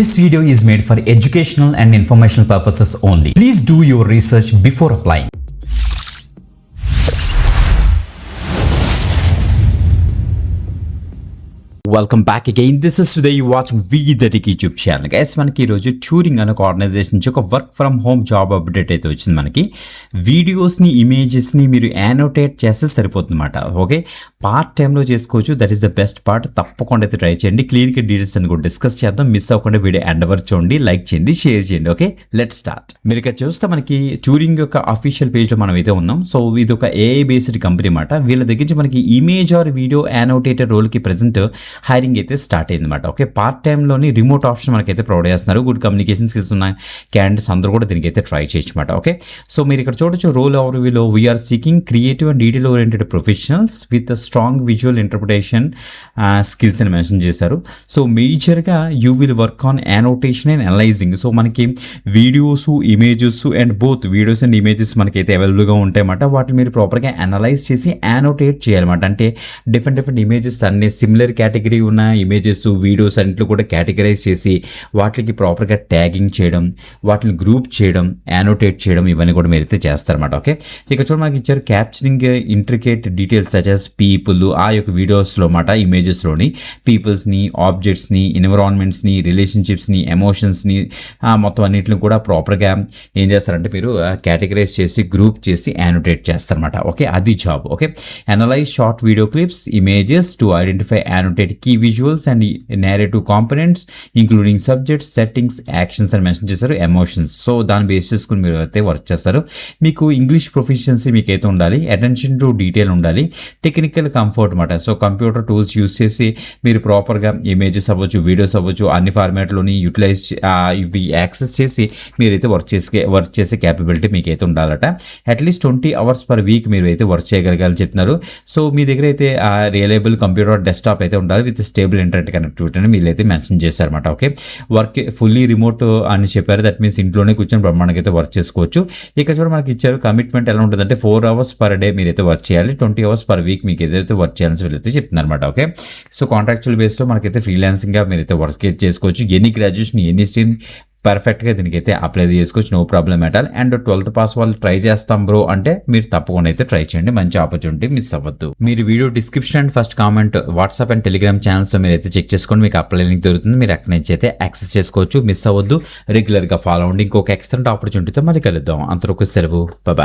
This video is made for educational and informational purposes only. Please do your research before applying. Welcome back again. This is today you watching V30 YouTube channel. Guys మనకి ఈరోజు Turing అనే ఒక organisation నుంచి ఒక work from home job update అయితే వచ్చింది. మనకి వీడియోస్ని ఇమేజెస్ని మీరు యానోటేట్ చేస్తే సరిపోతుంది అనమాట. ఓకే, పార్ట్ టైంలో చేసుకోవచ్చు. That is the best part. తప్పకుండా అయితే ట్రై చేయండి. క్లియర్గా డీటెయిల్స్ అని కూడా డిస్కస్ చేద్దాం. మిస్ అవ్వకుండా వీడియో ఎండ్ వరకు చూడండి, లైక్ చేయండి, షేర్ చేయండి. Okay, let start. మీరు ఇక్కడ చూస్తే మనకి ట్యూరింగ్ యొక్క అఫీషియల్ పేజ్లో మనం అయితే ఉన్నాం. సో ఇది ఒక AI బేస్డ్ కంపెనీ అనమాట. వీళ్ళ దగ్గర నుంచి మనకి ఇమేజ్ ఆర్ వీడియో యానోటేటర్ రోల్కి ప్రెజెంట్ హైరింగ్ అయితే స్టార్ట్ అయింది అనమాట. ఓకే, పార్ట్ టైంలోని రిమోట్ ఆప్షన్ మనకైతే ప్రొవైడ్ చేస్తున్నారు. గుడ్ కమ్యూనికేషన్ స్కిల్స్ ఉన్న క్యాండిడేట్స్ అందరూ కూడా దీనికి అయితే ట్రై చేయొచ్చు అనమాట. ఓకే, సో మీరు ఇక్కడ చూడొచ్చు రోల్ ఓవర్వ్యూలో we're seeking creative and detail oriented professionals with strong visual interpretation skills అని మెన్షన్ చేశారు. సో మేజర్గా you will work on annotation and analysing. So మనకి videos, images and both videos and images మనకైతే అవైలబుల్గా ఉంటాయన్నమాట. వాటిని మీరు ప్రాపర్గా అనలైజ్ చేసి యానోటేట్ చేయాలన్నమాట. అంటే డిఫరెంట్ ఇమేజెస్ అన్ని సిమిలర్ కేటగిరీ ఉన్న ఇమేజెస్, వీడియోస్ అన్నింటిలో కూడా కేటగరైజ్ చేసి వాటికి ప్రాపర్గా ట్యాగింగ్ చేయడం, వాటిని గ్రూప్ చేయడం, యానోటేట్ చేయడం, ఇవన్నీ కూడా మీరైతే చేస్తారన్నమాట. ఓకే, ఇక చూడ మనకి ఇచ్చారు capturing intricate details such as people. ఆ యొక్క వీడియోస్లో మాట ఇమేజెస్లోని పీపుల్స్ని, ఆబ్జెక్ట్స్ని, ఎన్విరాన్మెంట్స్ని, రిలేషన్షిప్స్ని, ఎమోషన్స్ని మొత్తం అన్నింటిని కూడా ప్రాపర్గా ఏం చేస్తారంటే మీరు కేటగరైజ్ చేసి గ్రూప్ చేసి యానోటేట్ చేస్తారన్నమాట. ఓకే, అది జాబ్. Okay, analyse short video clips, images to identify annotate key visuals and narrative components including subjects, settings, actions అని మెన్షన్ చేశారు. ఎమోషన్స్. సో దాన్ని బేస్ చేసుకుని మీరు అయితే వర్క్ చేస్తారు. మీకు ఇంగ్లీష్ ప్రొఫిషియన్సీ మీకు అయితే ఉండాలి. అటెన్షన్ టు డీటెయిల్ ఉండాలి. టెక్నికల్ కంఫర్ట్ అనమాట. సో కంప్యూటర్ టూల్స్ యూస్ చేసి మీరు ప్రాపర్గా ఇమేజెస్ అవ్వచ్చు, వీడియోస్ అవ్వచ్చు, అన్ని ఫార్మాట్లోని యూటిలైజ్ ఇవి యాక్సెస్ చేసి మీరైతే వర్క్ చేసే క్యాపబిలిటీ మీకు అయితే ఉండాలట. అట్లీస్ట్ 20 hours per week మీరు అయితే వర్క్ చేయగలగాలని చెప్తున్నారు. సో మీ దగ్గర అయితే రియలబుల్ కంప్యూటర్ డెస్క్టాప్ అయితే ఉండాలి విత్ స్టేబుల్ ఇంటర్నెట్ కనెక్టివిటీ అని వీళ్ళైతే మెన్షన్ చేశారన్నమాట. ఓకే, వర్క్ ఫుల్లీ రిమోట్ అని చెప్పారు. దట్ మీన్స్ ఇంట్లోనే కూర్చొని బ్రహ్మాండంగా అయితే వర్క్ చేసుకోవచ్చు. ఇక చూడ మనకి ఇచ్చారు కమిట్మెంట్ ఎలా ఉంటుందంటే 4 hours per day మీరైతే వర్క్ చేయాలి. 20 hours per week మీకు ఏదైతే వర్క్ చేయాలని వీళ్ళైతే చెప్తున్నారు అనమాట. ఓకే, సో కాంట్రాక్చువల్ బేస్లో మనకైతే ఫ్రీలాన్సింగ్గా మీరైతే వర్క్ చేసుకోవచ్చు. ఎనీ గ్రాడ్యుయేషన్, ఎనీ స్ట్రీమ్ పర్ఫెక్ట్గా దీనికైతే అప్లై చేసుకోవచ్చు. No problem at all. And 12th pass వాళ్ళు ట్రై చేస్తాం బ్రో అంటే మీరు తప్పకుండా అయితే ట్రై చేయండి. మంచి ఆపర్చునిటీ మిస్ అవ్వద్దు. మీరు video description and first comment WhatsApp and Telegram ఛానల్స్లో మీరు అయితే చెక్ చేసుకోండి. మీకు అప్లై లింక్ దొరుకుతుంది. మీరు అక్కడి నుంచి అయితే యాక్సెస్ చేసుకోవచ్చు. మిస్ అవ్వద్దు. రెగ్యులర్గా ఫాలో అవ్వండి. ఇంకొక ఎక్సలెంట్ ఆపర్చునిటీతో మళ్ళీ కలుద్దాం. అంతవరకు సెలవు. బాయ్.